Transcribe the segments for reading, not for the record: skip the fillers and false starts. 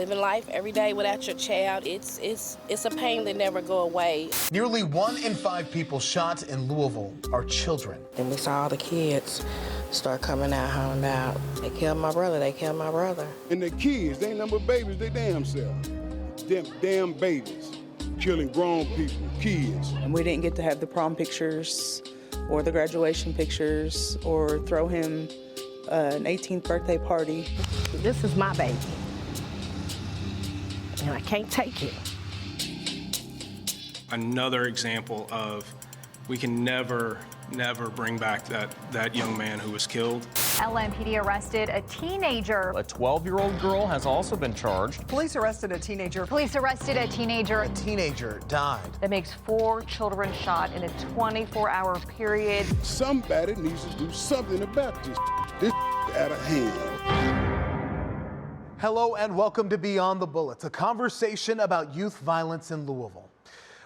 living life every day without your child, it's a pain that never go away. Nearly 1 in 5 people shot in Louisville are children. And we saw all the kids start coming out, hollering out, they killed my brother, they killed my brother. And the kids, they ain't number babies, they damn self. Them damn babies, killing grown people, kids. And we didn't get to have the prom pictures or the graduation pictures or throw him an 18th birthday party. This is my baby, and I can't take it. Another example of we can never bring back that young man who was killed. LMPD arrested a teenager. A 12-year-old girl has also been charged. Police arrested a teenager. Police arrested a teenager. A teenager died. That makes 4 children shot in a 24-hour period. Somebody needs to do something about this. This out of hand. Hello and welcome to Beyond the Bullets, a conversation about youth violence in Louisville.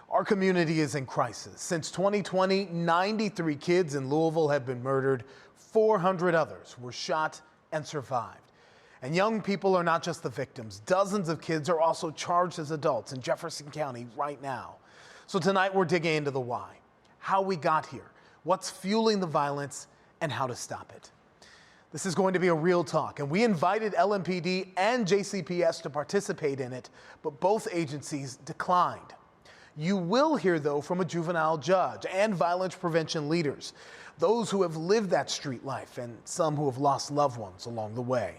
Our community is in crisis. Since 2020, 93 kids in Louisville have been murdered. 400 others were shot and survived. And young people are not just the victims. Dozens of kids are also charged as adults in Jefferson County right now. So tonight we're digging into the why, how we got here, what's fueling the violence, and how to stop it. This is going to be a real talk, and we invited LMPD and JCPS to participate in it, but both agencies declined. You will hear, though, from a juvenile judge and violence prevention leaders, those who have lived that street life and some who have lost loved ones along the way.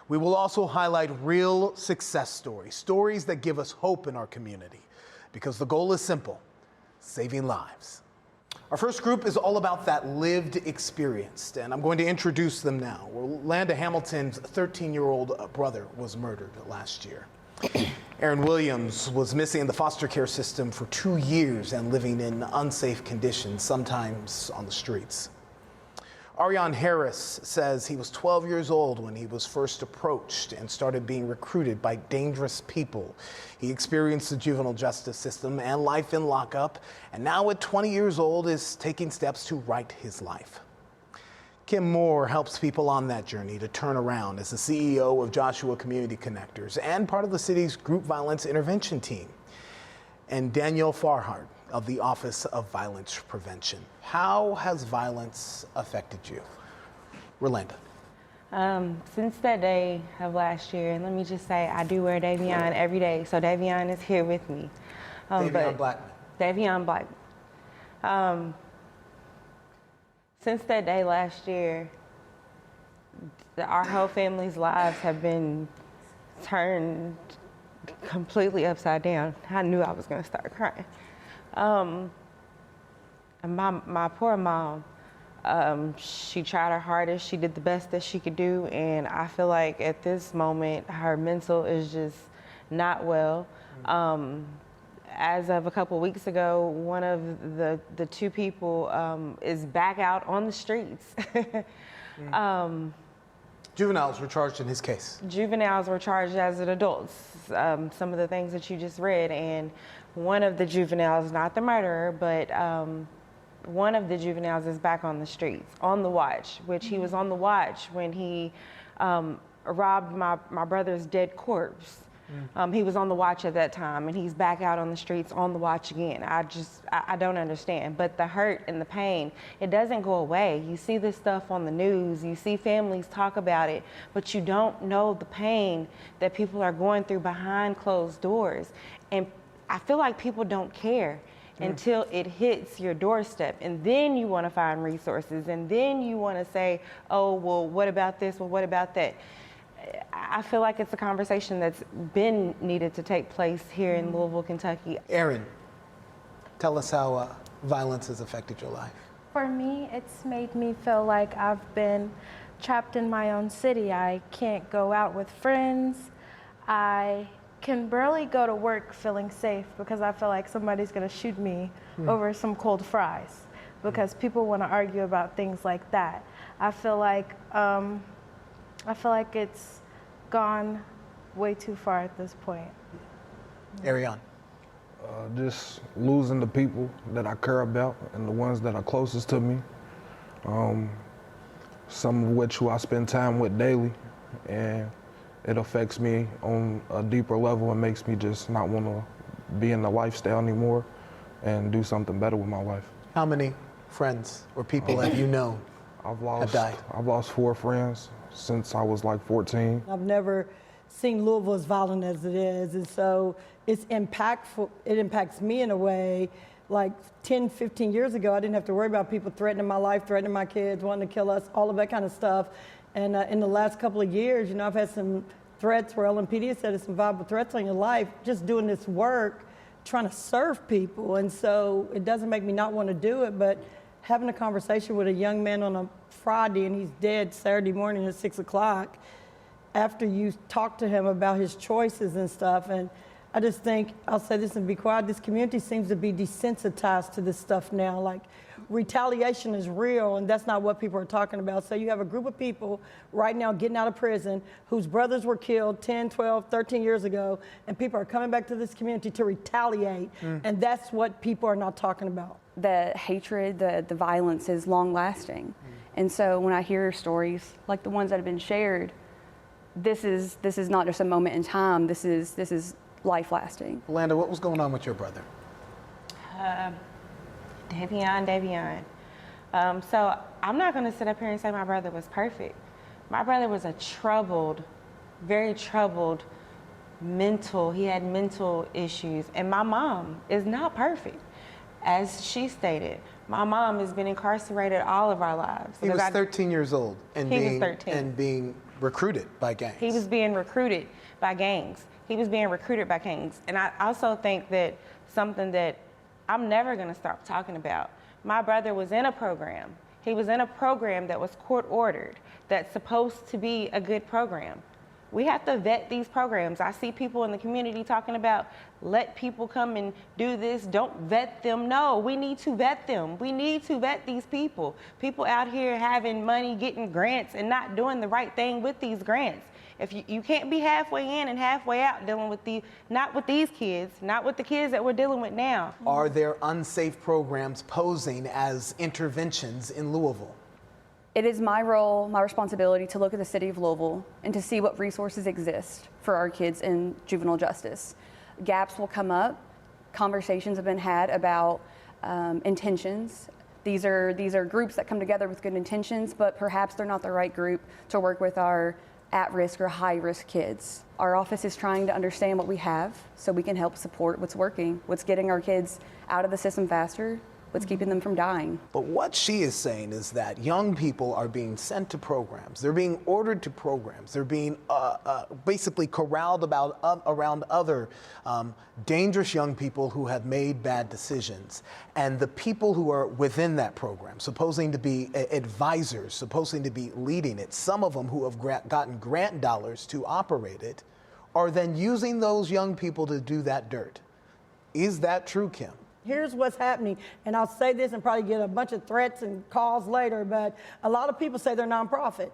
We will also highlight real success stories, stories that give us hope in our community, because the goal is simple: saving lives. Our first group is all about that lived experience, and I'm going to introduce them now. Orlando Hamilton's 13-year-old brother was murdered last year. Aaron Williams was missing in the foster care system for 2 years and living in unsafe conditions, sometimes on the streets. Ariane Harris says he was 12 years old when he was first approached and started being recruited by dangerous people. He experienced the juvenile justice system and life in lockup, and now at 20 years old is taking steps to right his life. Kim Moore helps people on that journey to turn around as the CEO of Joshua Community Connectors and part of the city's group violence intervention team. And Danielle Farhart of the Office of Violence Prevention. How has violence affected you? Rolanda. Since that day of last year, and let me just say, I do wear Davion every day, so Davion is here with me. Davion Blackman. Davion Blackman. Since that day last year, our whole family's lives have been turned completely upside down. I knew I was gonna start crying. And my poor mom, she tried her hardest, she did the best that she could do, and I feel like at this moment, her mental is just not well. As of a couple weeks ago, one of the 2 people is back out on the streets. Juveniles were charged in his case. Juveniles were charged as adults. Some of the things that you just read, and one of the juveniles, not the murderer, but one of the juveniles is back on the streets, on the watch, which he was on the watch when he robbed my brother's dead corpse. He was on the watch at that time, and he's back out on the streets on the watch again. I don't understand. But the hurt and the pain, it doesn't go away. You see this stuff on the news, you see families talk about it, but you don't know the pain that people are going through behind closed doors. And I feel like people don't care until it hits your doorstep, and then you want to find resources, and then you want to say, oh, well, what about this? Well, what about that? I feel like it's a conversation that's been needed to take place here in Louisville, Kentucky. Aaron, tell us how violence has affected your life. For me, it's made me feel like I've been trapped in my own city. I can't go out with friends. I can barely go to work feeling safe because I feel like somebody's gonna shoot me over some cold fries because people wanna argue about things like that. I feel like it's gone way too far at this point. Ariane. Just losing the people that I care about and the ones that are closest to me. Some of which who I spend time with daily. And it affects me on a deeper level and makes me just not want to be in the lifestyle anymore and do something better with my life. How many friends or people have you known have died? I've lost 4 friends since I was like 14. I've never seen Louisville as violent as it is, and so it's impactful. It impacts me in a way. Like 10, 15 years ago, I didn't have to worry about people threatening my life, threatening my kids, wanting to kill us, all of that kind of stuff. And in the last couple of years, you know, I've had some threats where LMPD said it's some viable threats on your life, just doing this work, trying to serve people. And so it doesn't make me not want to do it, but having a conversation with a young man on a Friday and he's dead Saturday morning at 6 o'clock, after you talk to him about his choices and stuff. And I just think, I'll say this and be quiet, this community seems to be desensitized to this stuff now. Like, retaliation is real, and that's not what people are talking about. So you have a group of people right now getting out of prison whose brothers were killed 10, 12, 13 years ago, and people are coming back to this community to retaliate, and that's what people are not talking about. The hatred, the violence is long-lasting. And so when I hear stories like the ones that have been shared, this is not just a moment in time, this is life-lasting. Yolanda, what was going on with your brother? Davion. So I'm not going to sit up here and say my brother was perfect. My brother was a troubled, very troubled he had mental issues. And my mom is not perfect. As she stated, my mom has been incarcerated all of our lives. He was 13 years old and being recruited by gangs. He was being recruited by gangs. And I also think that something that I'm never going to stop talking about. My brother was in a program. He was in a program that was court ordered, that's supposed to be a good program. We have to vet these programs. I see people in the community talking about, let people come and do this, don't vet them. No, we need to vet them. We need to vet these people. People out here having money, getting grants, and not doing the right thing with these grants. If you can't be halfway in and halfway out dealing with not with these kids, not with the kids that we're dealing with now. Are there unsafe programs posing as interventions in Louisville? It is my role, my responsibility to look at the city of Louisville and to see what resources exist for our kids in juvenile justice. Gaps will come up. Conversations have been had about intentions. These are groups that come together with good intentions, but perhaps they're not the right group to work with our at-risk or high-risk kids. Our office is trying to understand what we have so we can help support what's working, what's getting our kids out of the system faster, what's keeping them from dying. But what she is saying is that young people are being sent to programs. They're being ordered to programs. They're being basically corralled around other dangerous young people who have made bad decisions. And the people who are within that program, supposing to be advisors, supposing to be leading it, some of them who have gotten grant dollars to operate it, are then using those young people to do that dirt. Is that true, Kim? Here's what's happening, and I'll say this and probably get a bunch of threats and calls later, but a lot of people say they're nonprofit,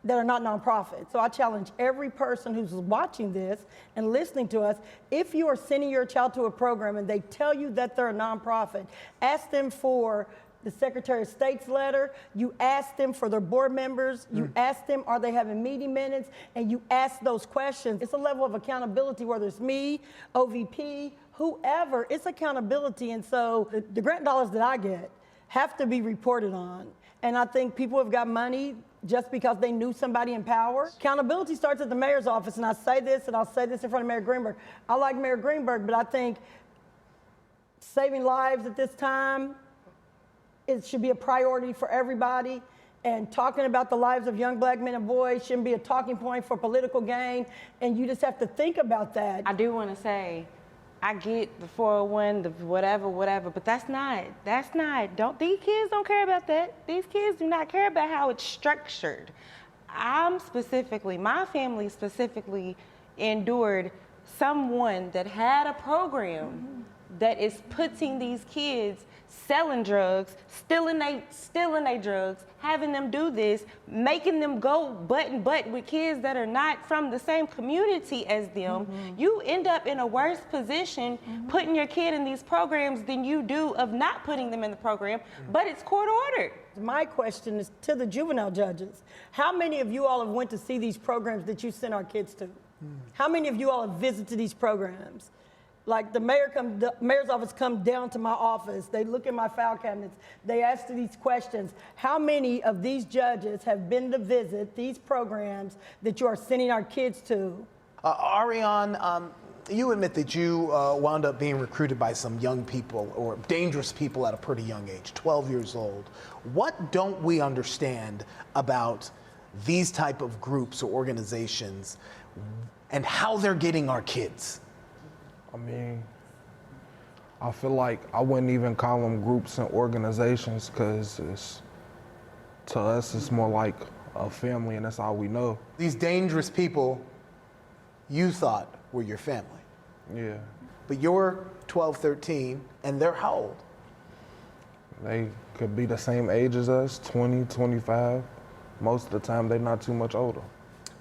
that are not nonprofit. So I challenge every person who's watching this and listening to us, if you are sending your child to a program and they tell you that they're a nonprofit, ask them for the Secretary of State's letter, you ask them for their board members, you ask them, are they having meeting minutes, and you ask those questions. It's a level of accountability, whether it's me, OVP, whoever, it's accountability. And so the grant dollars that I get have to be reported on. And I think people have got money just because they knew somebody in power. Accountability starts at the mayor's office, and I say this, and I'll say this in front of Mayor Greenberg. I like Mayor Greenberg, but I think saving lives at this time, it should be a priority for everybody. And talking about the lives of young black men and boys shouldn't be a talking point for political gain. And you just have to think about that. I do want to say, I get the 401, the whatever, but that's not, these kids don't care about that. These kids do not care about how it's structured. My family specifically endured someone that had a program that is putting these kids selling drugs, stealing they drugs, having them do this, making them go butt and butt with kids that are not from the same community as them, you end up in a worse position putting your kid in these programs than you do of not putting them in the program, but it's court ordered. My question is to the juvenile judges. How many of you all have went to see these programs that you send our kids to? How many of you all have visited these programs? Like the mayor's office come down to my office, they look in my file cabinets, they ask these questions. How many of these judges have been to visit these programs that you are sending our kids to? Ariane, you admit that you wound up being recruited by some young people or dangerous people at a pretty young age, 12 years old. What don't we understand about these type of groups or organizations and how they're getting our kids? I mean, I feel like I wouldn't even call them groups and organizations because to us, it's more like a family and that's all we know. These dangerous people you thought were your family. Yeah. But you're 12, 13, and they're how old? They could be the same age as us, 20, 25. Most of the time, they're not too much older.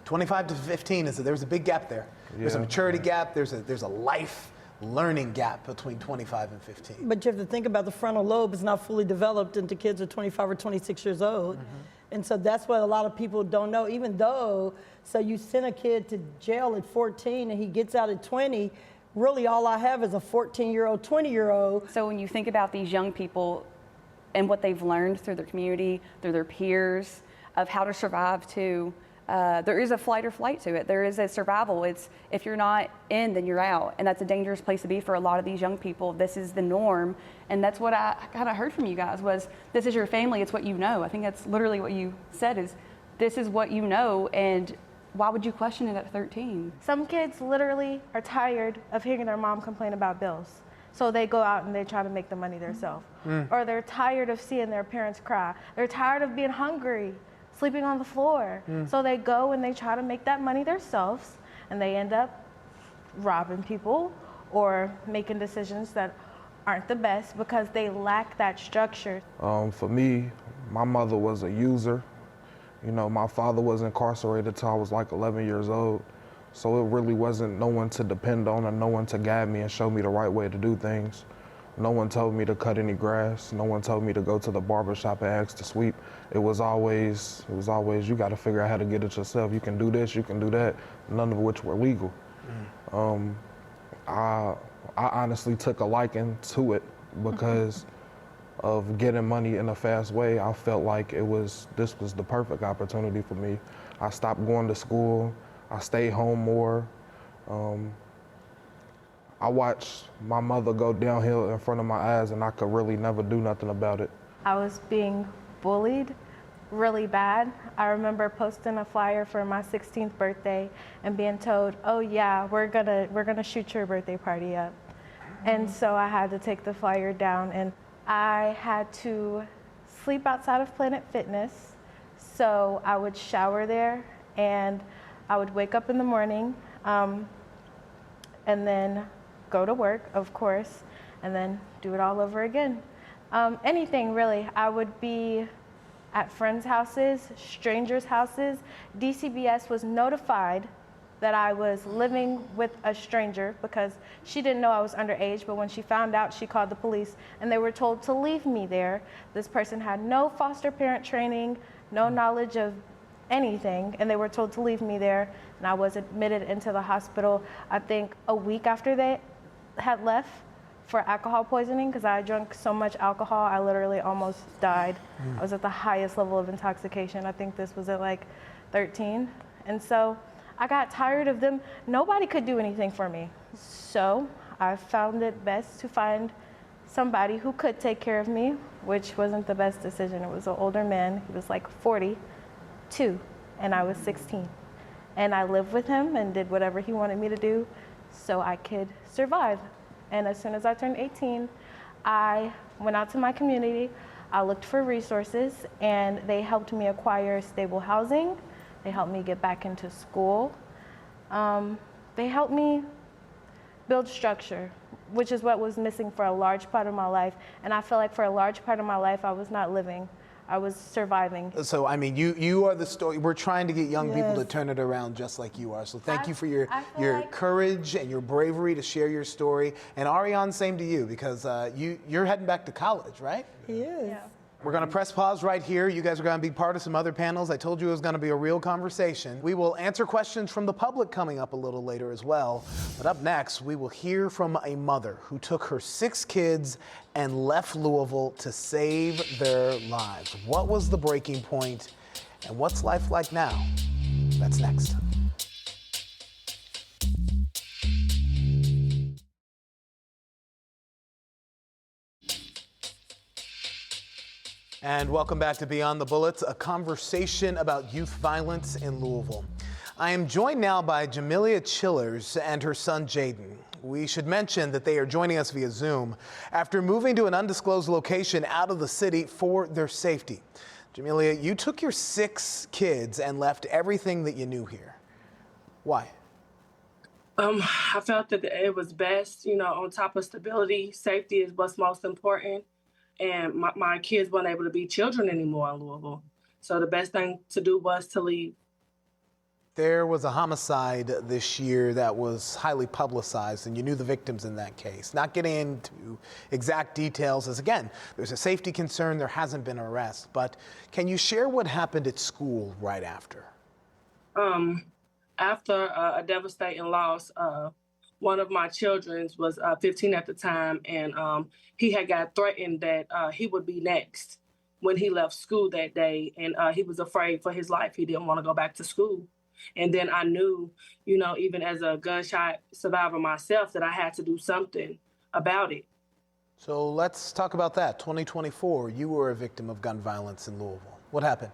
25 to 15, there's a big gap there. There's a maturity gap, there's a life learning gap between 25 and 15. But you have to think about the frontal lobe is not fully developed until kids are 25 or 26 years old. And so that's what a lot of people don't know, even though, so you send a kid to jail at 14 and he gets out at 20, really all I have is a 14-year-old, 20-year-old. So when you think about these young people and what they've learned through their community, through their peers, of how to survive too, there is a flight or flight to it. There is a survival. It's if you're not in, then you're out. And that's a dangerous place to be for a lot of these young people. This is the norm. And that's what I kind of heard from you guys was, this is your family, it's what you know. I think that's literally what you said is, this is what you know, and why would you question it at 13? Some kids literally are tired of hearing their mom complain about bills. So they go out and they try to make the money themselves. Or they're tired of seeing their parents cry. They're tired of being hungry, sleeping on the floor. So they go and they try to make that money themselves, and they end up robbing people or making decisions that aren't the best because they lack that structure. For me, my mother was a user. You know, my father was incarcerated till I was like 11 years old. So it really wasn't no one to depend on or no one to guide me and show me the right way to do things. No one told me to cut any grass. No one told me to go to the barber shop and ask to sweep. It was always, you got to figure out how to get it yourself. You can do this, you can do that, none of which were legal. I honestly took a liking to it because of getting money in a fast way. I felt like this was the perfect opportunity for me. I stopped going to school. I stayed home more. I watched my mother go downhill in front of my eyes and I could really never do nothing about it. I was being bullied really bad. I remember posting a flyer for my 16th birthday and being told, oh yeah, we're gonna shoot your birthday party up. And so I had to take the flyer down, and I had to sleep outside of Planet Fitness. So I would shower there, and I would wake up in the morning, and then go to work, of course, and then do it all over again. Anything really. I would be at friends' houses, strangers' houses. DCBS was notified that I was living with a stranger because she didn't know I was underage, but when she found out, she called the police and they were told to leave me there. This person had no foster parent training, no knowledge of anything, and they were told to leave me there, and I was admitted into the hospital, I think a week after they had left for alcohol poisoning because I drank so much alcohol, I literally almost died. I was at the highest level of intoxication. I think this was at like 13. And so I got tired of them. Nobody could do anything for me. So I found it best to find somebody who could take care of me, which wasn't the best decision. It was an older man. He was like 42, and I was 16. And I lived with him and did whatever he wanted me to do so I could survive. And as soon as I turned 18, I went out to my community. I looked for resources, and they helped me acquire stable housing. They helped me get back into school. They helped me build structure. which is what was missing for a large part of my life. And I feel like for a large part of my life, I was not living. I was surviving. So, I mean, you are the story. We're trying to get young people to Yes. turn it around just like you are. So thank you for your I feel like- courage and your bravery to share your story. And Ariane, same to you, because you're heading back to college, right? He is. Yeah. We're going to press pause right here. You guys are going to be part of some other panels. I told you it was going to be a real conversation. We will answer questions from the public coming up a little later as well. But up next, we will hear from a mother who took her 6 kids and left Louisville to save their lives. What was the breaking point, and what's life like now? That's next. And welcome back to Beyond the Bullets, a conversation about youth violence in Louisville. I am joined now by Jamelia Chillers and her son Jaden. We should mention that they are joining us via Zoom after moving to an undisclosed location out of the city for their safety. Jamelia, you took your 6 kids and left everything that you knew here. Why? I felt that it was best, on top of stability, safety is what's most important. And my kids weren't able to be children anymore in Louisville. So the best thing to do was to leave. There was a homicide this year that was highly publicized, and you knew the victims in that case. Not getting into exact details, as again, there's a safety concern, there hasn't been an arrest, but can you share what happened at school right after? After a devastating loss, one of my children was 15 at the time, and he had got threatened that he would be next when he left school that day, and he was afraid for his life. He didn't want to go back to school. And then I knew, even as a gunshot survivor myself, that I had to do something about it. So let's talk about that. 2024, you were a victim of gun violence in Louisville. What happened?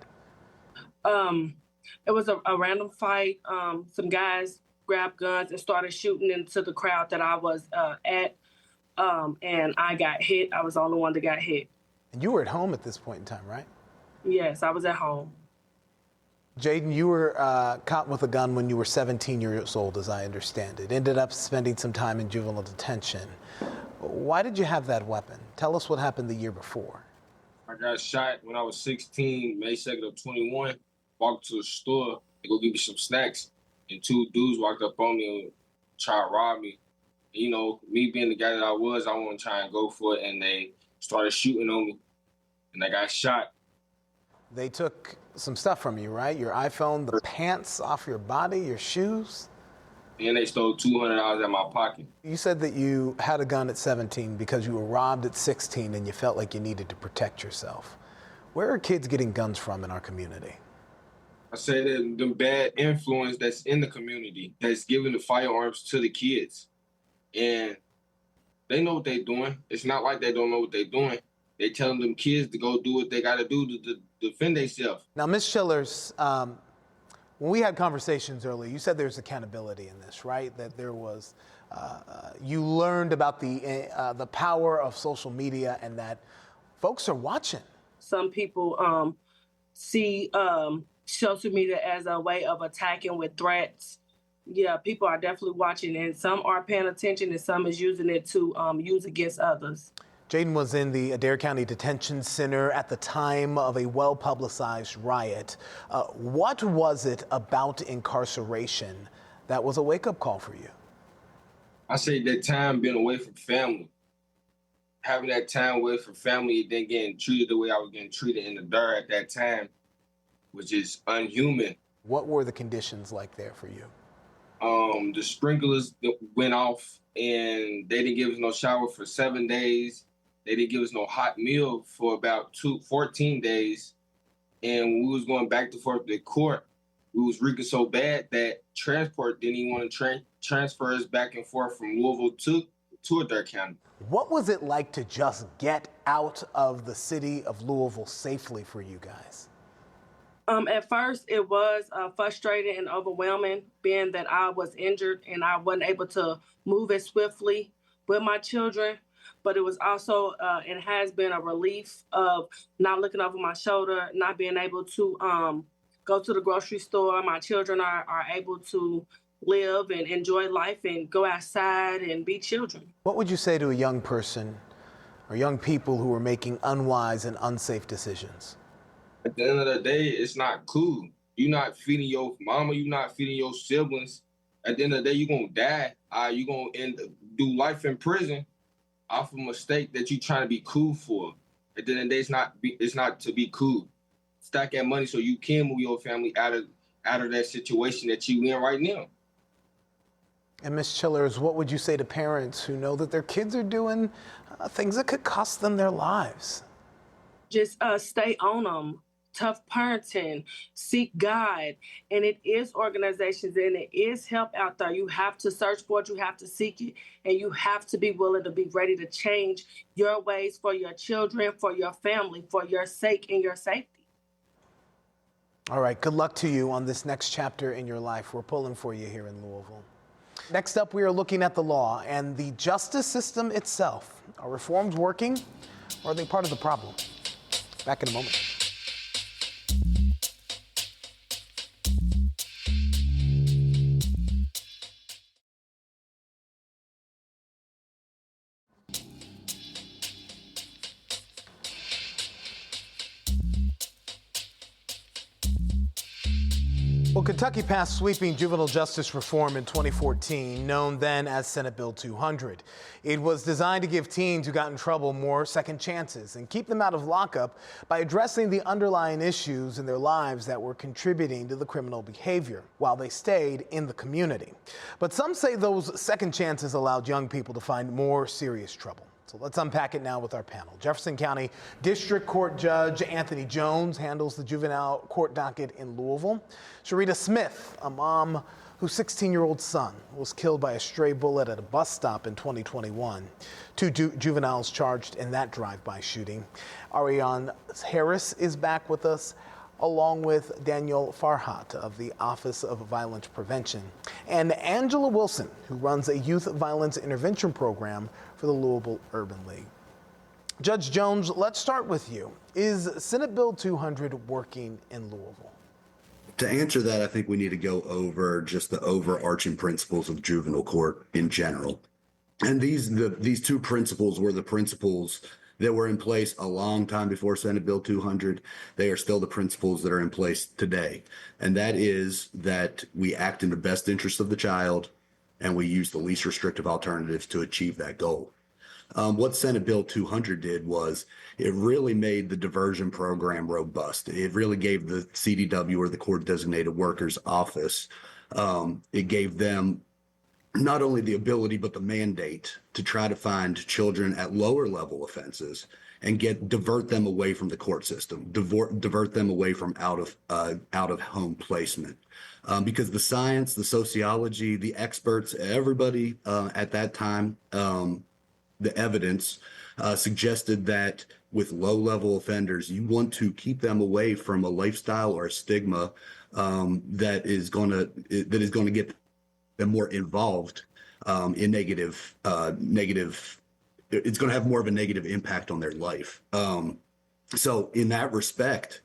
It was a random fight. Some guys grabbed guns and started shooting into the crowd that I was at. And I got hit. I was the only one that got hit. And you were at home at this point in time, right? Yes, I was at home. Jaden, you were caught with a gun when you were 17 years old, as I understand it. Ended up spending some time in juvenile detention. Why did you have that weapon? Tell us what happened the year before. I got shot when I was 16, May 2nd of 21. Walked to a store to go get me some snacks. And 2 dudes walked up on me and tried to rob me. And, me being the guy that I wanted to try and go for it. And they started shooting on me. And I got shot. They took some stuff from you, right? Your iPhone, the pants off your body, your shoes. And they stole $200 out of my pocket. You said that you had a gun at 17 because you were robbed at 16 and you felt like you needed to protect yourself. Where are kids getting guns from in our community? I say that the bad influence that's in the community that's giving the firearms to the kids. And they know what they're doing. It's not like they don't know what they're doing. They telling them kids to go do what they got to do to defend themselves. Now, Ms. Chillers, when we had conversations earlier, you said there's accountability in this, right? That there was, you learned about the power of social media and that folks are watching. Some people see social media as a way of attacking with threats. Yeah, people are definitely watching, and some are paying attention, and some is using it to use against others. Jaden was in the Adair County Detention Center at the time of a well-publicized riot. What was it about incarceration that was a wake-up call for you? I say that time being away from family. Having that time away from family, then getting treated the way I was getting treated in the dirt at that time, which is unhuman. What were the conditions like there for you? The sprinklers went off and they didn't give us no shower for 7 days. They didn't give us no hot meal for about 14 days. And when we was going back and forth to court, we was reeking so bad that transport didn't even want to transfer us back and forth from Louisville to Adair County. What was it like to just get out of the city of Louisville safely for you guys? At first, it was frustrating and overwhelming, being that I was injured and I wasn't able to move as swiftly with my children. But it was also, it has been a relief of not looking over my shoulder, not being able to go to the grocery store. My children are able to live and enjoy life and go outside and be children. What would you say to a young person or young people who are making unwise and unsafe decisions? At the end of the day, it's not cool. You're not feeding your mama, you're not feeding your siblings. At the end of the day, you're going to die. You're going to do life in prison off a mistake that you're trying to be cool for. At the end of the day, it's not to be cool. Stack that money so you can move your family out of that situation that you in right now. And Ms. Chillers, what would you say to parents who know that their kids are doing things that could cost them their lives? Just stay on them. Tough parenting, seek God, and it is organizations and it is help out there. You have to search for it, you have to seek it, and you have to be willing to be ready to change your ways for your children, for your family, for your sake and your safety. All right, good luck to you on this next chapter in your life. We're pulling for you here in Louisville. Next up, we are looking at the law and the justice system itself. Are reforms working, or are they part of the problem? Back in a moment. Well, Kentucky passed sweeping juvenile justice reform in 2014, known then as Senate Bill 200. It was designed to give teens who got in trouble more second chances and keep them out of lockup by addressing the underlying issues in their lives that were contributing to the criminal behavior while they stayed in the community. But some say those second chances allowed young people to find more serious trouble. So let's unpack it now with our panel. Jefferson County District Court Judge Anthony Jones handles the juvenile court docket in Louisville. Sharita Smith, a mom whose 16-year-old son was killed by a stray bullet at a bus stop in 2021. Two juveniles charged in that drive-by shooting. Ariane Harris is back with us, along with Daniel Farhat of the Office of Violence Prevention, and Angela Wilson, who runs a youth violence intervention program for the Louisville Urban League. Judge Jones, let's start with you. Is Senate Bill 200 working in Louisville? To answer that, I think we need to go over just the overarching principles of juvenile court in general. And these two principles were the principles that were in place a long time before Senate Bill 200. They are still the principles that are in place today. And that is that we act in the best interest of the child and we use the least restrictive alternatives to achieve that goal. What Senate Bill 200 did was it really made the diversion program robust. It really gave the CDW, or the Court Designated Workers Office, it gave them not only the ability but the mandate to try to find children at lower level offenses and divert them away from the court system, divert them away from out of home placement, because the science, the sociology, the experts, everybody at that time, the evidence suggested that with low level offenders, you want to keep them away from a lifestyle or a stigma that is going to get them more involved in negative. It's going to have more of a negative impact on their life. So in that respect,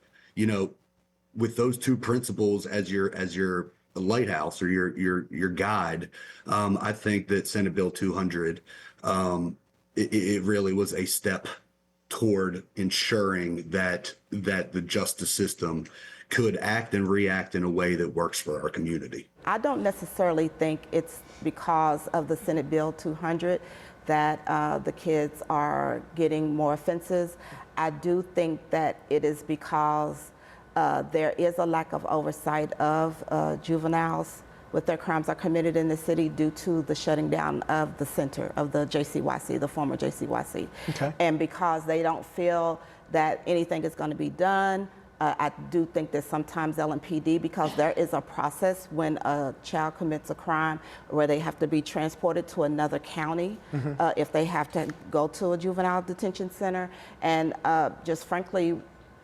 with those two principles as your lighthouse or your guide, I think that Senate Bill 200, it really was a step toward ensuring that the justice system could act and react in a way that works for our community. I don't necessarily think it's because of the Senate Bill 200 that the kids are getting more offenses. I do think that it is because there is a lack of oversight of juveniles with their crimes are committed in the city due to the shutting down of the center of the JCYC, the former JCYC. Okay. And because they don't feel that anything is going to be done, I do think that sometimes LMPD, because there is a process when a child commits a crime where they have to be transported to another county if they have to go to a juvenile detention center. And just frankly,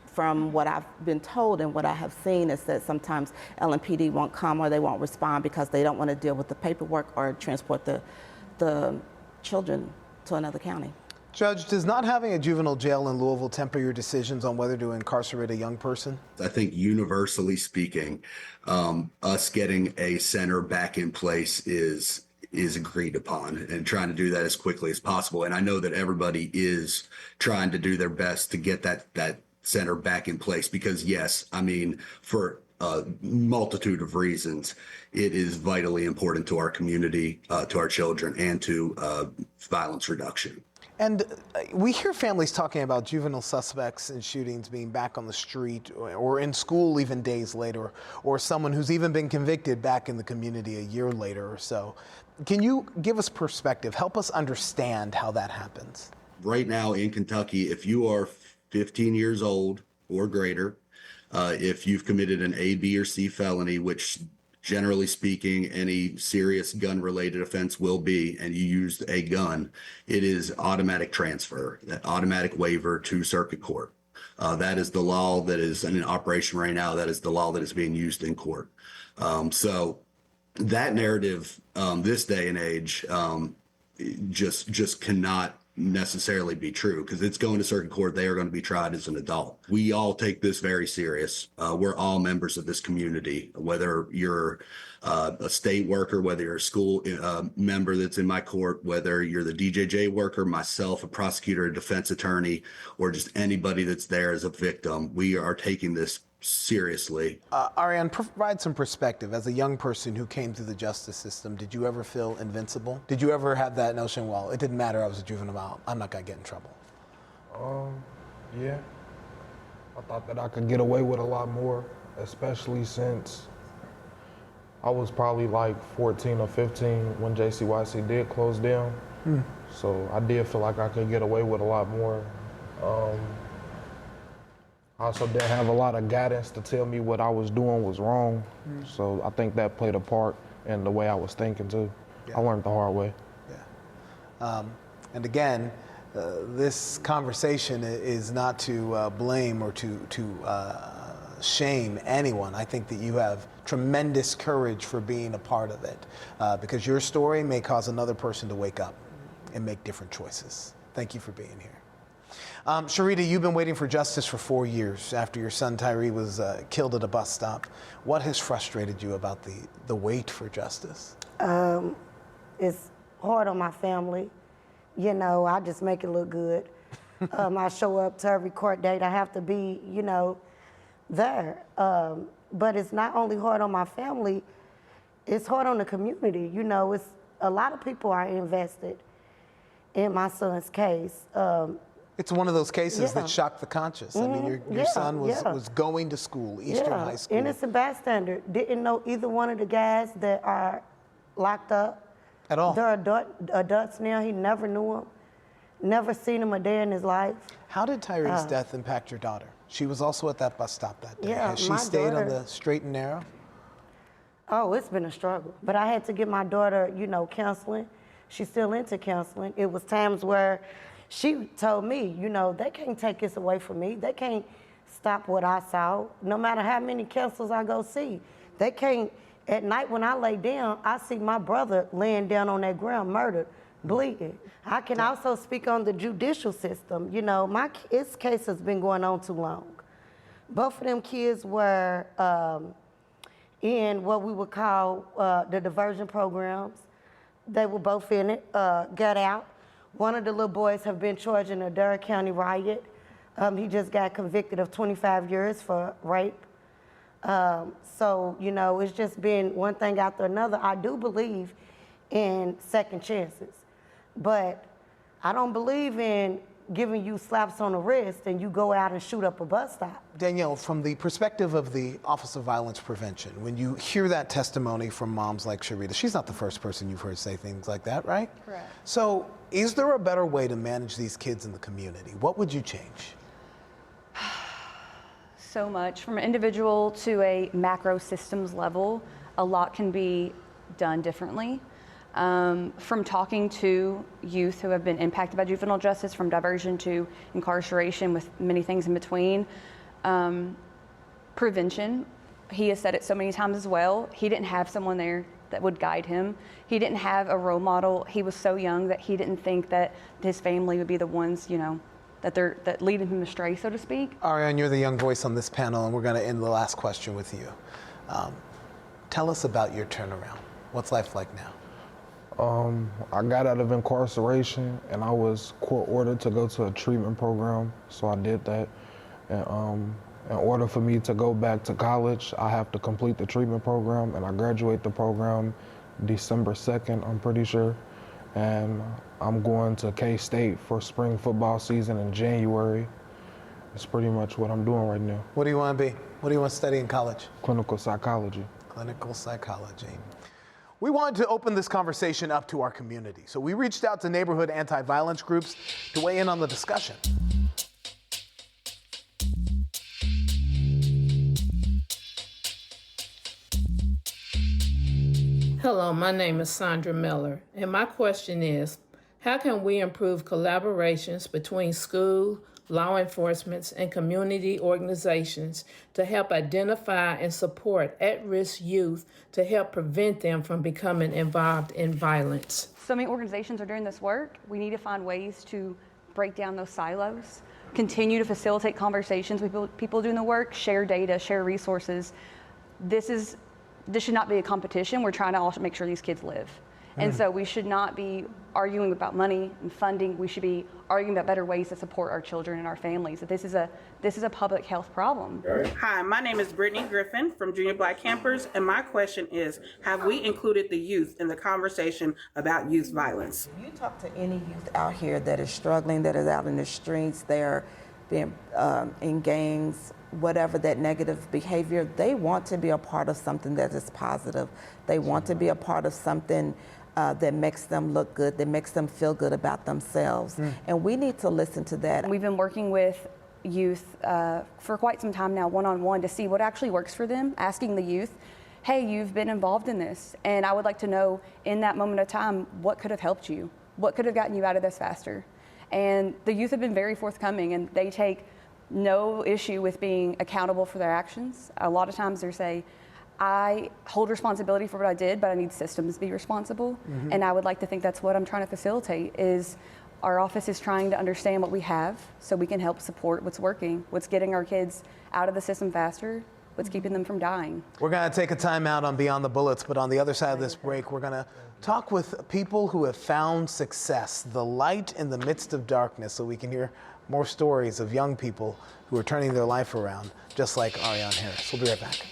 from what I've been told and what I have seen is that sometimes LMPD won't come or they won't respond because they don't want to deal with the paperwork or transport the children to another county. Judge, does not having a juvenile jail in Louisville temper your decisions on whether to incarcerate a young person? I think universally speaking, us getting a center back in place is agreed upon, and trying to do that as quickly as possible. And I know that everybody is trying to do their best to get that center back in place, because yes, I mean, for a multitude of reasons, it is vitally important to our community, to our children, and to violence reduction. And we hear families talking about juvenile suspects in shootings being back on the street or in school even days later, or someone who's even been convicted back in the community a year later or so. Can you give us perspective? Help us understand how that happens. Right now in Kentucky, if you are 15 years old or greater, if you've committed an A, B, or C felony, which generally speaking, any serious gun-related offense will be, and you used a gun, it is automatic transfer, that automatic waiver to circuit court. That is the law that is in operation right now. That is the law that is being used in court. So that narrative, this day and age, just cannot necessarily be true, because it's going to circuit court. They are going to be tried as an adult. We all take this very serious. We're all members of this community, whether you're a state worker, whether you're a school member that's in my court, whether you're the DJJ worker, myself, a prosecutor, a defense attorney, or just anybody that's there as a victim. We are taking this seriously. Ariane, provide some perspective. As a young person who came through the justice system, did you ever feel invincible? Did you ever have that notion, well, it didn't matter, I was a juvenile, I'm not gonna get in trouble? Yeah. I thought that I could get away with a lot more, especially since I was probably like 14 or 15 when JCYC did close down. So I did feel like I could get away with a lot more. I also didn't have a lot of guidance to tell me what I was doing was wrong. So I think that played a part in the way I was thinking too. I learned the hard way. And again, this conversation is not to blame or to shame anyone. I think that you have tremendous courage for being a part of it, because your story may cause another person to wake up and make different choices. Thank you for being here. Sharita, you've been waiting for justice for 4 years after your son Tyree was killed at a bus stop. What has frustrated you about the wait for justice? It's hard on my family. You know, I just make it look good. I show up to every court date. I have to be, you know, there. But it's not only hard on my family, it's hard on the community. You know, it's a lot of people are invested in my son's case. It's one of those cases that shocked the conscious. I mean, your son was going to school, Eastern High School. Innocent bystander. Didn't know either one of the guys that are locked up. At all? They're adults now. He never knew them. Never seen him a day in his life. How did Tyree's death impact your daughter? She was also at that bus stop that day. Yeah, Has she my stayed daughter, on the straight and narrow? Oh, it's been a struggle. But I had to give my daughter, you know, counseling. She's still into counseling. It was times where she told me, you know, they can't take this away from me. They can't stop what I saw, no matter how many counselors I go see. They can't, at night when I lay down, I see my brother laying down on that ground, murdered, bleeding. I can also speak on the judicial system. You know, his case has been going on too long. Both of them kids were in what we would call the diversion programs. They were both in it, got out. One of the little boys have been charged in a Durham County riot. He just got convicted of 25 years for rape. So, you know, it's just been one thing after another. I do believe in second chances, but I don't believe in giving you slaps on the wrist and you go out and shoot up a bus stop. Danielle, from the perspective of the Office of Violence Prevention, when you hear that testimony from moms like Sharita, she's not the first person you've heard say things like that, right? Correct. So is there a better way to manage these kids in the community? What would you change? So much. From an individual to a macro systems level, a lot can be done differently. From talking to youth who have been impacted by juvenile justice, from diversion to incarceration with many things in between. Prevention, he has said it so many times as well, he didn't have someone there that would guide him. He didn't have a role model. He was so young that he didn't think that his family would be the ones, you know, that leading him astray, so to speak. Ariane, you're the young voice on this panel, and we're going to end the last question with you. Tell us about your turnaround. What's life like now? I got out of incarceration and I was court ordered to go to a treatment program, so I did that. And in order for me to go back to college, I have to complete the treatment program, and I graduate the program December 2nd, I'm pretty sure. And I'm going to K-State for spring football season in January. It's pretty much what I'm doing right now. What do you want to be? What do you want to study in college? Clinical psychology. Clinical psychology. We wanted to open this conversation up to our community, so we reached out to neighborhood anti-violence groups to weigh in on the discussion. Hello, my name is Sandra Miller, and my question is, how can we improve collaborations between school, law enforcement, and community organizations to help identify and support at-risk youth to help prevent them from becoming involved in violence? So many organizations are doing this work. We need to find ways to break down those silos, continue to facilitate conversations with people doing the work, share data, share resources. This should not be a competition. We're trying to also make sure these kids live. And so we should not be arguing about money and funding. We should be arguing about better ways to support our children and our families. This is a public health problem. Hi, my name is Brittany Griffin from Junior Black Campers, and my question is, have we included the youth in the conversation about youth violence? You talk to any youth out here that is struggling, that is out in the streets, they're being in gangs, whatever that negative behavior, they want to be a part of something that is positive. They want to be a part of something that makes them look good, that makes them feel good about themselves. And we need to listen to that. We've been working with youth for quite some time now, one-on-one, to see what actually works for them, asking the youth, hey, you've been involved in this, and I would like to know in that moment of time, what could have helped you? What could have gotten you out of this faster? And the youth have been very forthcoming, and they take no issue with being accountable for their actions. A lot of times they say, I hold responsibility for what I did, but I need systems to be responsible. And I would like to think that's what I'm trying to facilitate, is our office is trying to understand what we have so we can help support what's working, what's getting our kids out of the system faster, what's keeping them from dying. We're going to take a time out on Beyond the Bullets, but on the other side of this break, we're going to talk with people who have found success, the light in the midst of darkness, so we can hear more stories of young people who are turning their life around, just like Ariane Harris. We'll be right back.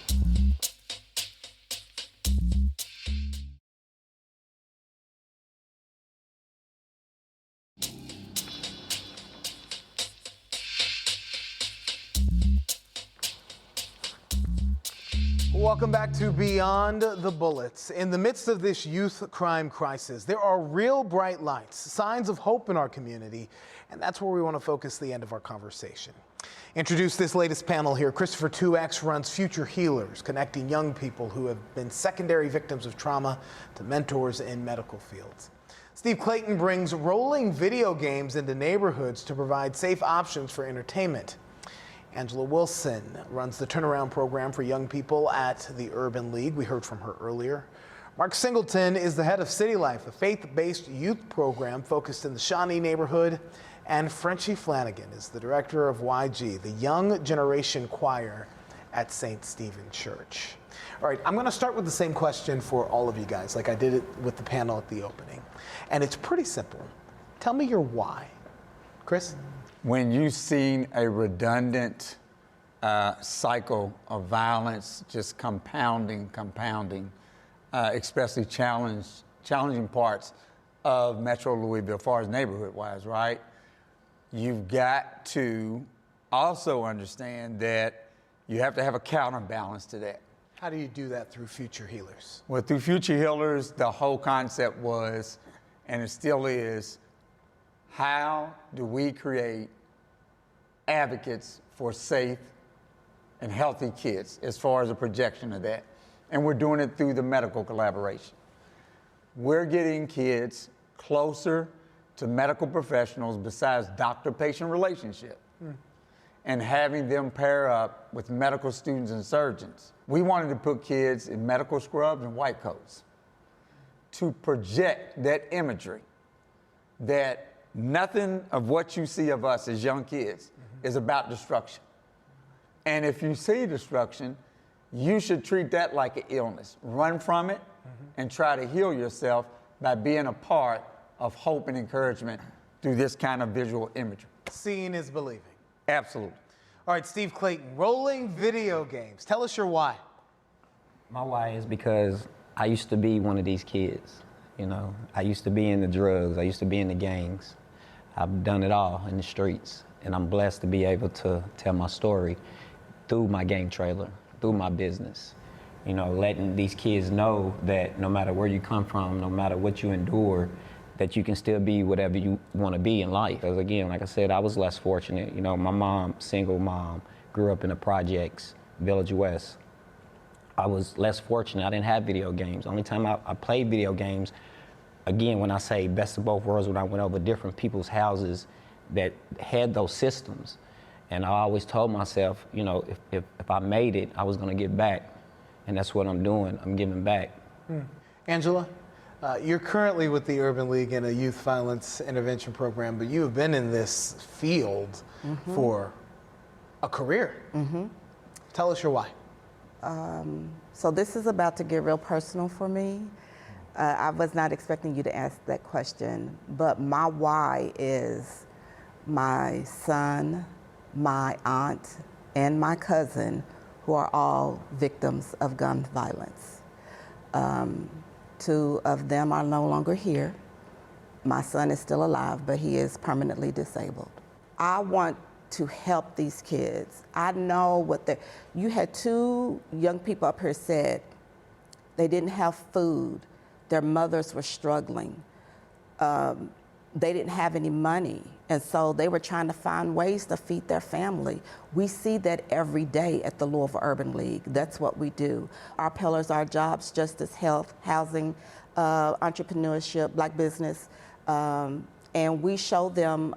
Welcome back to Beyond the Bullets. In the midst of this youth crime crisis, there are real bright lights, signs of hope in our community, and that's where we want to focus the end of our conversation. Introduce this latest panel here. Christopher 2X runs Future Healers, connecting young people who have been secondary victims of trauma to mentors in medical fields. Steve Clayton brings rolling video games into neighborhoods to provide safe options for entertainment. Angela Wilson runs the turnaround program for young people at the Urban League. We heard from her earlier. Mark Singleton is the head of City Life, a faith-based youth program focused in the Shawnee neighborhood. And Frenchie Flanagan is the director of YG, the Young Generation Choir at St. Stephen Church. All right, I'm going to start with the same question for all of you guys, like I did it with the panel at the opening. And it's pretty simple. Tell me your why. Chris? When you've seen a redundant cycle of violence just compounding, especially challenging parts of Metro Louisville, as far as neighborhood-wise, right? You've got to also understand that you have to have a counterbalance to that. How do you do that through Future Healers? Well, through Future Healers, the whole concept was, and it still is, how do we create advocates for safe and healthy kids as far as a projection of that? And we're doing it through the medical collaboration. We're getting kids closer to medical professionals besides doctor-patient relationship and having them pair up with medical students and surgeons. We wanted to put kids in medical scrubs and white coats to project that imagery that nothing of what you see of us as young kids is about destruction. And if you see destruction, you should treat that like an illness. Run from it and try to heal yourself by being a part of hope and encouragement through this kind of visual imagery. Seeing is believing. Absolutely. All right, Steve Clayton, rolling video games. Tell us your why. My why is because I used to be one of these kids. You know, I used to be in the drugs. I used to be in the gangs. I've done it all in the streets. And I'm blessed to be able to tell my story through my game trailer, through my business. You know, letting these kids know that no matter where you come from, no matter what you endure, that you can still be whatever you want to be in life. Because again, like I said, I was less fortunate. You know, my mom, single mom, grew up in the projects, Village West. I was less fortunate. I didn't have video games. Only time I played video games, again, when I say best of both worlds, when I went over different people's houses that had those systems. And I always told myself, you know, if I made it, I was going to give back. And that's what I'm doing. I'm giving back. Angela, you're currently with the Urban League in a youth violence intervention program, but you have been in this field for a career. Tell us your why. So this is about to get real personal for me. I was not expecting you to ask that question, but my why is my son, my aunt, and my cousin, who are all victims of gun violence. 2 of them are no longer here. My son is still alive, but he is permanently disabled. I want to help these kids. I know what you had 2 young people up here said they didn't have food. Their mothers were struggling. They didn't have any money. And so they were trying to find ways to feed their family. We see that every day at the Louisville Urban League. That's what we do. Our pillars are jobs, justice, health, housing, entrepreneurship, black business. And we show them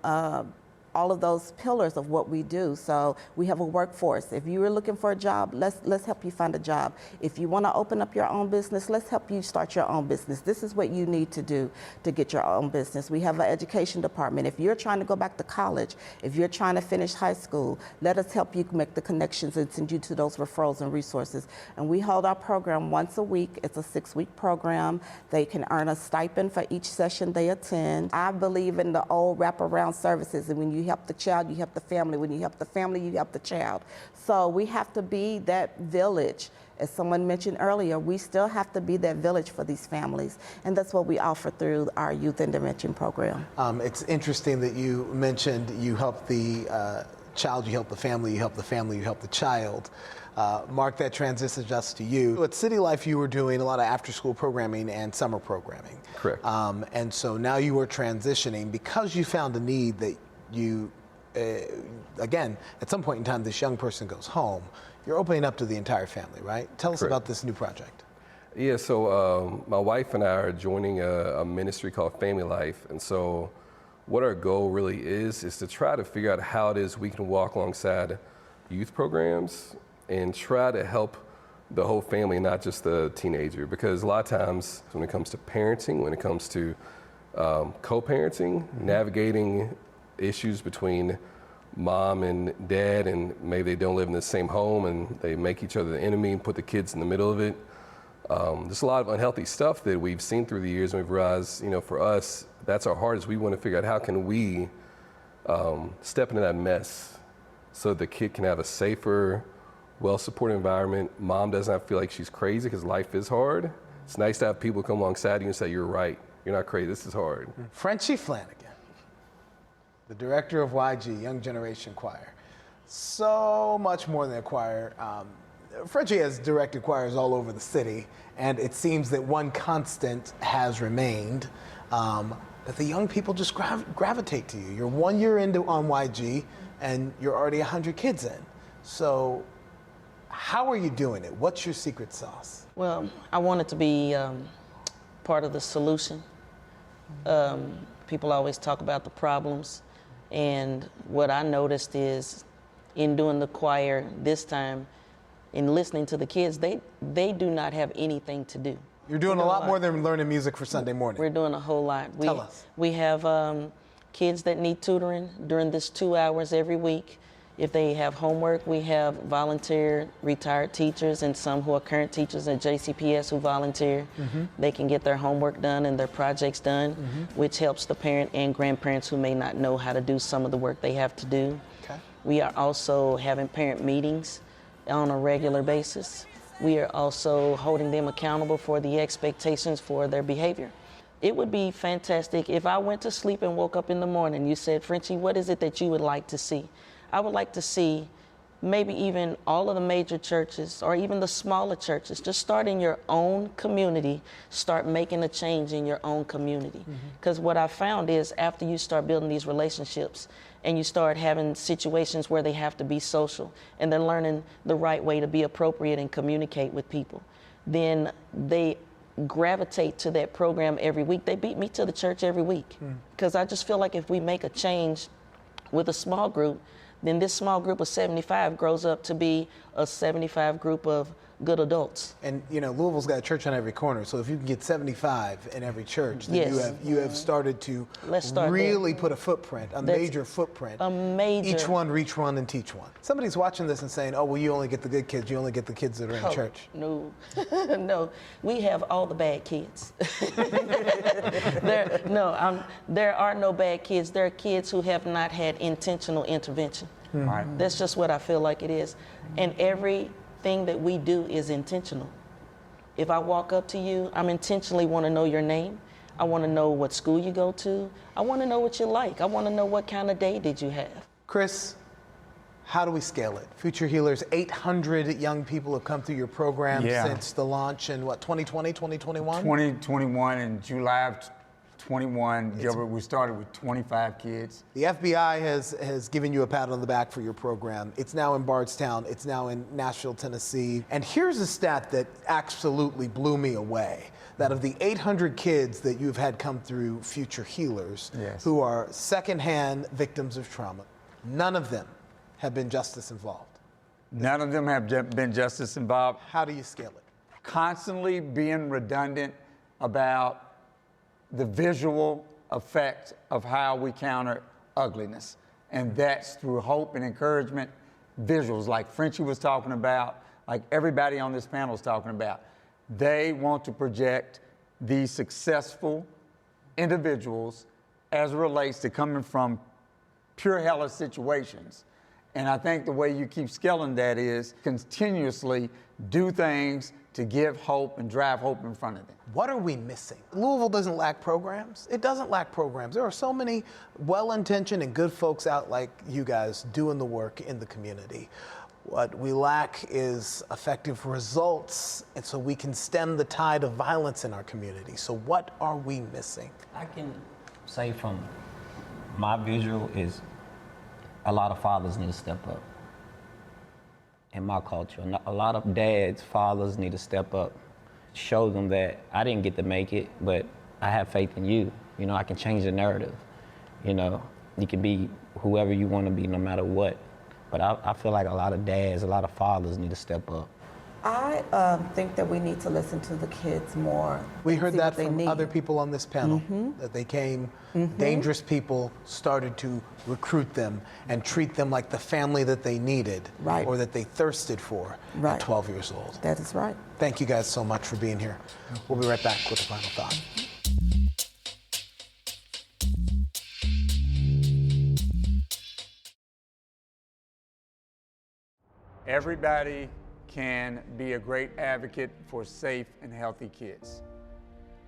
all of those pillars of what we do. So we have a workforce. If you are looking for a job, let's help you find a job. If you want to open up your own business, let's help you start your own business. This is what you need to do to get your own business. We have an education department. If you're trying to go back to college, if you're trying to finish high school, let us help you make the connections and send you to those referrals and resources. And we hold our program once a week. It's a 6-week program. They can earn a stipend for each session they attend. I believe in the old wraparound services, and when you help the child, you help the family. When you help the family, you help the child. So we have to be that village. As someone mentioned earlier, we still have to be that village for these families. And that's what we offer through our youth intervention program. It's interesting that you mentioned you help the child, you help the family, you help the family, you help the child. Mark, that transition just to you. At City Life, you were doing a lot of after-school programming and summer programming. Correct. And so now you are transitioning because you found a need that you, again, at some point in time, this young person goes home. You're opening up to the entire family, right? Tell us about this new project. Yeah, so my wife and I are joining a ministry called Family Life. And so what our goal really is to try to figure out how it is we can walk alongside youth programs and try to help the whole family, not just the teenager. Because a lot of times when it comes to parenting, when it comes to co-parenting, navigating issues between mom and dad, and maybe they don't live in the same home and they make each other the enemy and put the kids in the middle of it. There's a lot of unhealthy stuff that we've seen through the years, and we've realized, you know, for us, that's our hardest. We want to figure out how can we step into that mess so the kid can have a safer, well-supported environment. Mom doesn't have to feel like she's crazy because life is hard. It's nice to have people come alongside you and say, you're right, you're not crazy, this is hard. Frenchie Flanagan, the director of YG, Young Generation Choir. So much more than a choir. Frenchie has directed choirs all over the city, and it seems that one constant has remained, that the young people just gravitate to you. You're 1 year into on YG, and you're already 100 kids in. So how are you doing it? What's your secret sauce? Well, I wanted to be part of the solution. People always talk about the problems. And what I noticed is in doing the choir this time, in listening to the kids, they do not have anything to do. You're doing a lot more than learning music for Sunday morning. We're doing a whole lot. Tell us. We have kids that need tutoring during this 2 hours every week. If they have homework, we have volunteer retired teachers and some who are current teachers at JCPS who volunteer. They can get their homework done and their projects done, which helps the parent and grandparents who may not know how to do some of the work they have to do. Okay. We are also having parent meetings on a regular basis. We are also holding them accountable for the expectations for their behavior. It would be fantastic if I went to sleep and woke up in the morning, you said, Frenchie, what is it that you would like to see? I would like to see maybe even all of the major churches or even the smaller churches, just start in your own community, start making a change in your own community. Because what I found is after you start building these relationships and you start having situations where they have to be social and they're learning the right way to be appropriate and communicate with people, then they gravitate to that program every week. They beat me to the church every week because I just feel like if we make a change with a small group, then this small group of 75 grows up to be a 75 group of good adults. And you know, Louisville's got a church on every corner, so if you can get 75 in every church, then you have started to really put a footprint, a major footprint. Each one reach one and teach one. Somebody's watching this and saying, oh, well, you only get the good kids, you only get the kids that are in church. No, no, we have all the bad kids. There are no bad kids. There are kids who have not had intentional intervention. Right. That's just what I feel like it is. And everything that we do is intentional. If I walk up to you, I'm intentionally want to know your name. I want to know what school you go to. I want to know what you like. I want to know what kind of day did you have. Chris, how do we scale it? Future Healers, 800 young people have come through your program since the launch in what, 2020, 2021? 2021 in July of 21, Gilbert, we started with 25 kids. The FBI has given you a pat on the back for your program. It's now in Bardstown. It's now in Nashville, Tennessee. And here's a stat that absolutely blew me away. That of the 800 kids that you've had come through Future Healers who are secondhand victims of trauma, none of them have been justice involved. None of them have been justice involved. How do you scale it? Constantly being redundant about the visual effect of how we counter ugliness. And that's through hope and encouragement, visuals like Frenchie was talking about, like everybody on this panel is talking about. They want to project these successful individuals as it relates to coming from pure hellish situations. And I think the way you keep scaling that is continuously do things to give hope and drive hope in front of them. What are we missing? Louisville doesn't lack programs. It doesn't lack programs. There are so many well-intentioned and good folks out like you guys doing the work in the community. What we lack is effective results, and so we can stem the tide of violence in our community. So what are we missing? I can say from my visual is a lot of fathers need to step up. In my culture, a lot of dads, fathers need to step up, show them that I didn't get to make it, but I have faith in you. You know, I can change the narrative. You know, you can be whoever you want to be, no matter what. But I feel like a lot of dads, a lot of fathers need to step up. I think that we need to listen to the kids more. We heard that from other people on this panel, that they came, dangerous people started to recruit them and treat them like the family that they needed or that they thirsted for at 12 years old. That is right. Thank you guys so much for being here. We'll be right back with a final thought. Everybody can be a great advocate for safe and healthy kids.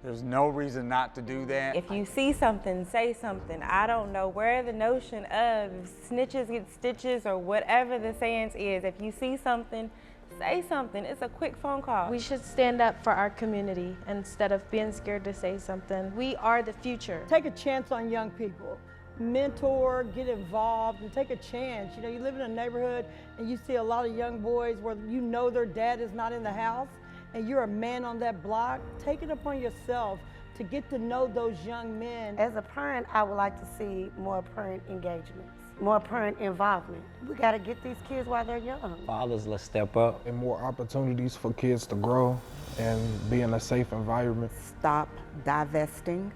There's no reason not to do that. If you see something, say something. I don't know where the notion of snitches get stitches or whatever the saying is. If you see something, say something. It's a quick phone call. We should stand up for our community instead of being scared to say something. We are the future. Take a chance on young people. Mentor, get involved, and take a chance. You know, you live in a neighborhood and you see a lot of young boys where you know their dad is not in the house and you're a man on that block. Take it upon yourself to get to know those young men. As a parent, I would like to see more parent engagements. more parent involvement. We got to get these kids while they're young. Fathers, let's step up. And more opportunities for kids to grow and be in a safe environment. Stop divesting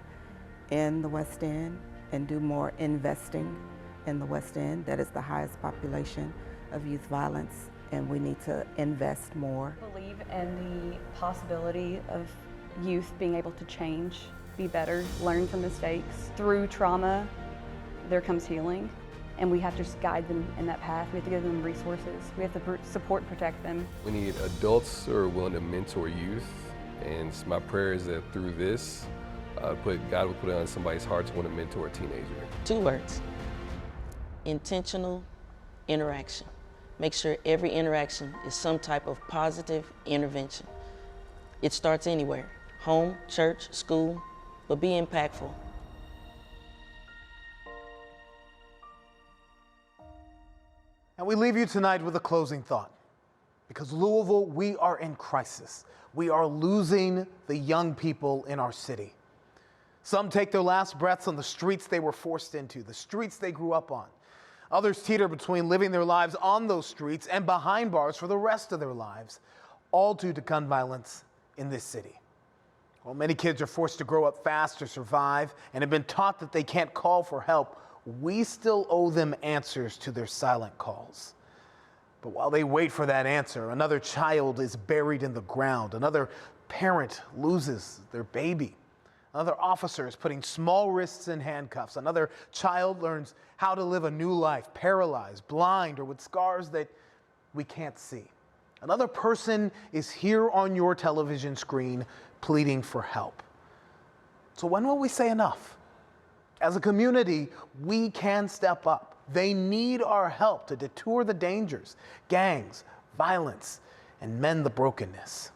in the West End and do more investing in the West End. That is the highest population of youth violence, and we need to invest more. I believe in the possibility of youth being able to change, be better, learn from mistakes. Through trauma, there comes healing, and we have to just guide them in that path. We have to give them resources. We have to support and protect them. We need adults who are willing to mentor youth, and my prayer is that through this, God will put it on somebody's heart to want to mentor a teenager. 2 words: intentional interaction. Make sure every interaction is some type of positive intervention. It starts anywhere: home, church, school, but be impactful. And we leave you tonight with a closing thought. Because Louisville, we are in crisis. We are losing the young people in our city. Some take their last breaths on the streets they were forced into, the streets they grew up on. Others teeter between living their lives on those streets and behind bars for the rest of their lives, all due to gun violence in this city. While many kids are forced to grow up fast to survive and have been taught that they can't call for help, we still owe them answers to their silent calls. But while they wait for that answer, another child is buried in the ground. Another parent loses their baby. Another officer is putting small wrists in handcuffs. Another child learns how to live a new life, paralyzed, blind, or with scars that we can't see. Another person is here on your television screen pleading for help. So when will we say enough? As a community, we can step up. They need our help to deter the dangers, gangs, violence, and mend the brokenness.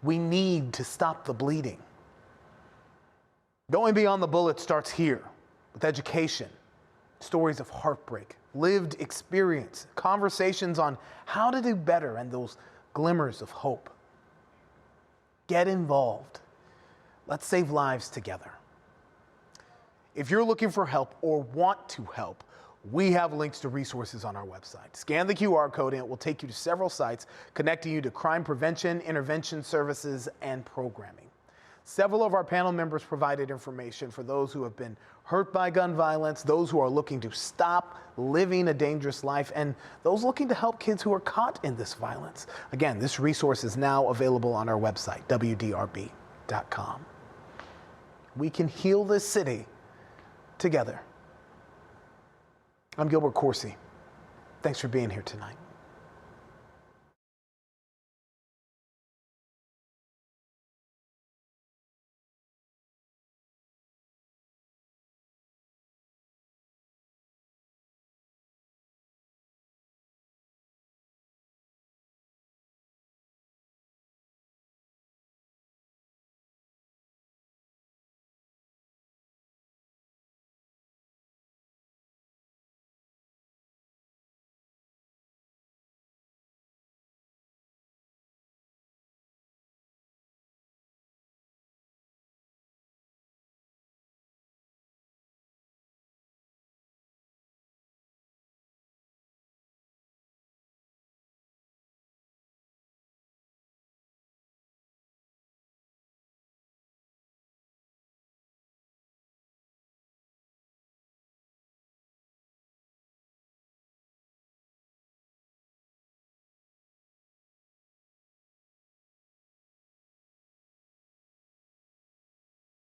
We need to stop the bleeding. Going beyond the bullet starts here with education, stories of heartbreak, lived experience, conversations on how to do better, and those glimmers of hope. Get involved. Let's save lives together. If you're looking for help or want to help, we have links to resources on our website. Scan the QR code and it will take you to several sites connecting you to crime prevention, intervention services, and programming. Several of our panel members provided information for those who have been hurt by gun violence, those who are looking to stop living a dangerous life, and those looking to help kids who are caught in this violence. Again, this resource is now available on our website, WDRB.com. We can heal this city together. I'm Gil Corsey. Thanks for being here tonight.